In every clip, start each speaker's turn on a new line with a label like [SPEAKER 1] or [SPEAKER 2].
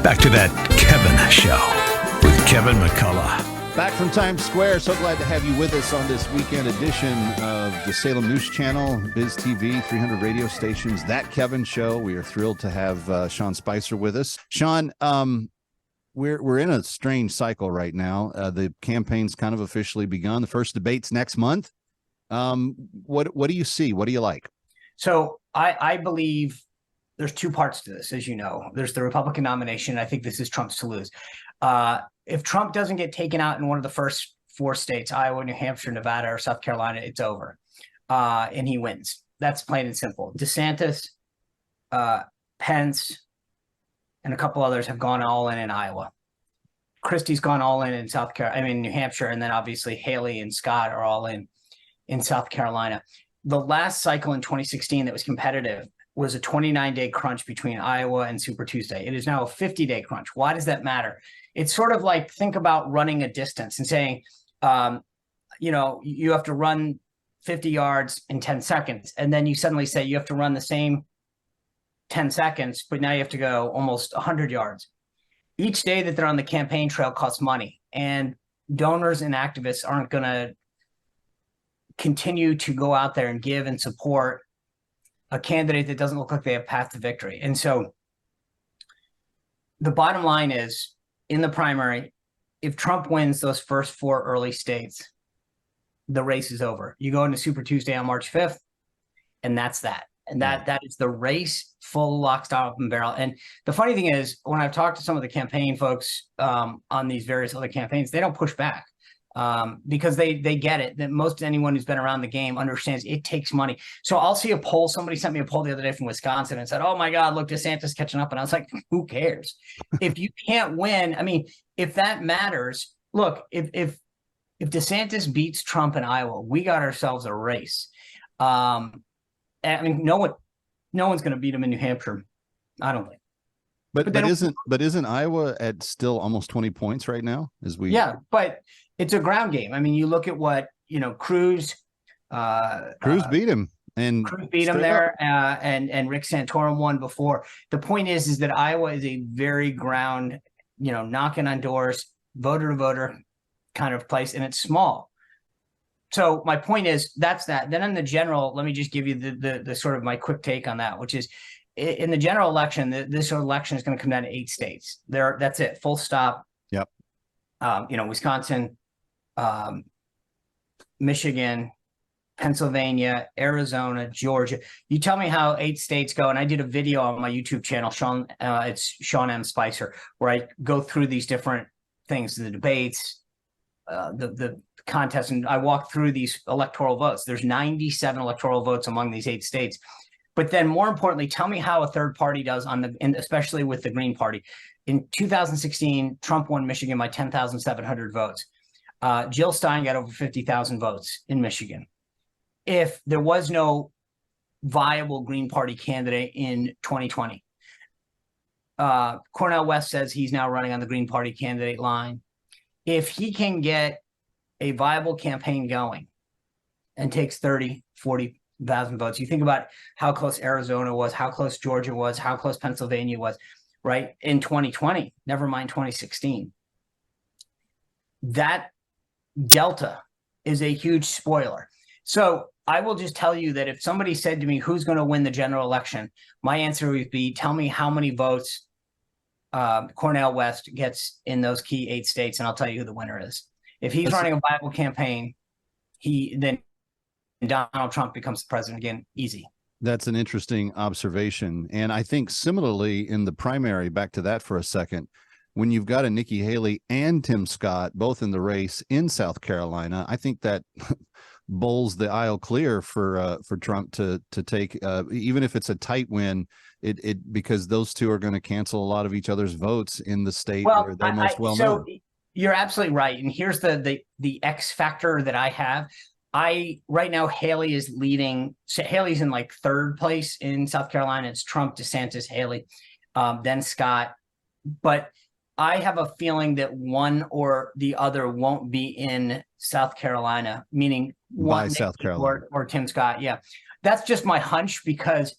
[SPEAKER 1] Back to that Kevin Show with Kevin McCullough.
[SPEAKER 2] Back from Times Square. So glad to have you with us on this weekend edition of the Salem News Channel, Biz TV, 300 radio stations, That Kevin Show. We are thrilled to have Sean Spicer with us. Sean, we're in a strange cycle right now. The campaign's kind of officially begun. The first debate's next month. What do you see? What do you like?
[SPEAKER 3] So I believe there's two parts to this, as you know. There's the Republican nomination. I think this is Trump's to lose. If Trump doesn't get taken out in one of the first four states, Iowa, New Hampshire, Nevada, or South Carolina, it's over. And he wins. That's plain and simple. DeSantis, Pence, and a couple others have gone all in Iowa. Christie's gone all in South Carolina, New Hampshire, and then obviously Haley and Scott are all in South Carolina. The last cycle in 2016 that was competitive was a 29-day crunch between Iowa and Super Tuesday. It is now a 50-day crunch. Why does that matter? It's sort of like, think about running a distance and saying, you have to run 50 yards in 10 seconds. And then you suddenly say you have to run the same 10 seconds, but now you have to go almost 100 yards. Each day that they're on the campaign trail costs money, and donors and activists aren't going to continue to go out there and give and support a candidate that doesn't look like they have path to victory. And so the bottom line is, in the primary, if Trump wins those first four early states, the race is over. You go into Super Tuesday on March 5th, and that's that. And that is the race, full lock, stock, and barrel. And the funny thing is, when I've talked to some of the campaign folks on these various other campaigns, they don't push back. Because they get it, that most anyone who's been around the game understands it takes money. So I'll see a poll. Somebody sent me a poll the other day from Wisconsin and said, oh my God, look, DeSantis catching up. And I was like, who cares? If you can't win, if that matters, look, if DeSantis beats Trump in Iowa, we got ourselves a race. No one's going to beat him in New Hampshire, I don't think.
[SPEAKER 2] But isn't Iowa at still almost 20 points right now?
[SPEAKER 3] Yeah, but it's a ground game. You look at what Cruz
[SPEAKER 2] beat him, and
[SPEAKER 3] Cruz beat him there, and Rick Santorum won before. The point is that Iowa is a very ground, knocking on doors, voter to voter kind of place, and it's small. So my point is that's that. Then in the general, let me just give you the sort of my quick take on that, which is, in the general election, this election is going to come down to 8 states. That's it, full stop.
[SPEAKER 2] Yep.
[SPEAKER 3] Wisconsin, Michigan, Pennsylvania, Arizona, Georgia. You tell me how 8 states go. And I did a video on my YouTube channel, Sean. It's Sean M. Spicer, where I go through these different things, the debates, the contest, and I walk through these electoral votes. There's 97 electoral votes among these 8 states. But then more importantly, tell me how a third party does especially with the Green Party. In 2016, Trump won Michigan by 10,700 votes. Jill Stein got over 50,000 votes in Michigan. If there was no viable Green Party candidate in 2020, Cornel West says he's now running on the Green Party candidate line. If he can get a viable campaign going and takes 30, 40,000 votes. You think about how close Arizona was, how close Georgia was, how close Pennsylvania was, right? In 2020, never mind 2016. That delta is a huge spoiler. So I will just tell you that if somebody said to me, who's going to win the general election? My answer would be, tell me how many votes Cornel West gets in those key 8 states, and I'll tell you who the winner is. If he's running a viable campaign, then Donald Trump becomes the president again, easy.
[SPEAKER 2] That's an interesting observation. And I think similarly in the primary, back to that for a second, when you've got a Nikki Haley and Tim Scott both in the race in South Carolina, I think that bowls the aisle clear for Trump to take, even if it's a tight win, because those two are going to cancel a lot of each other's votes in the state where they're most well known.
[SPEAKER 3] So you're absolutely right. And here's the X factor that I have. Right now, Haley is leading. So Haley's in like 3rd place in South Carolina. It's Trump, DeSantis, Haley, then Scott. But I have a feeling that one or the other won't be in South Carolina, meaning one
[SPEAKER 2] South Carolina
[SPEAKER 3] or Tim Scott. Yeah, that's just my hunch, because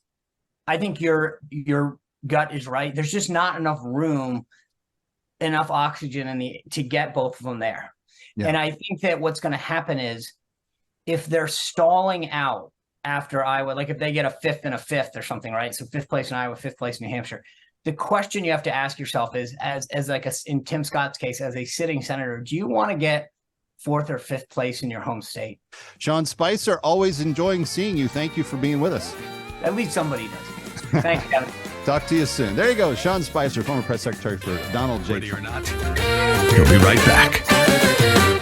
[SPEAKER 3] I think you're gut is right. There's just not enough room, enough oxygen to get both of them there. Yeah. And I think that what's going to happen is if they're stalling out after Iowa, like if they get a fifth and a fifth or something, right? So 5th place in Iowa, 5th place in New Hampshire. The question you have to ask yourself is, as like in Tim Scott's case, as a sitting senator, do you want to get 4th or 5th place in your home state?
[SPEAKER 2] Sean Spicer, always enjoying seeing you. Thank you for being with us.
[SPEAKER 3] At least somebody does. Thanks, Kevin.
[SPEAKER 2] Talk to you soon. There you go. Sean Spicer, former press secretary for Donald J.
[SPEAKER 1] Ready or not, we'll be right back.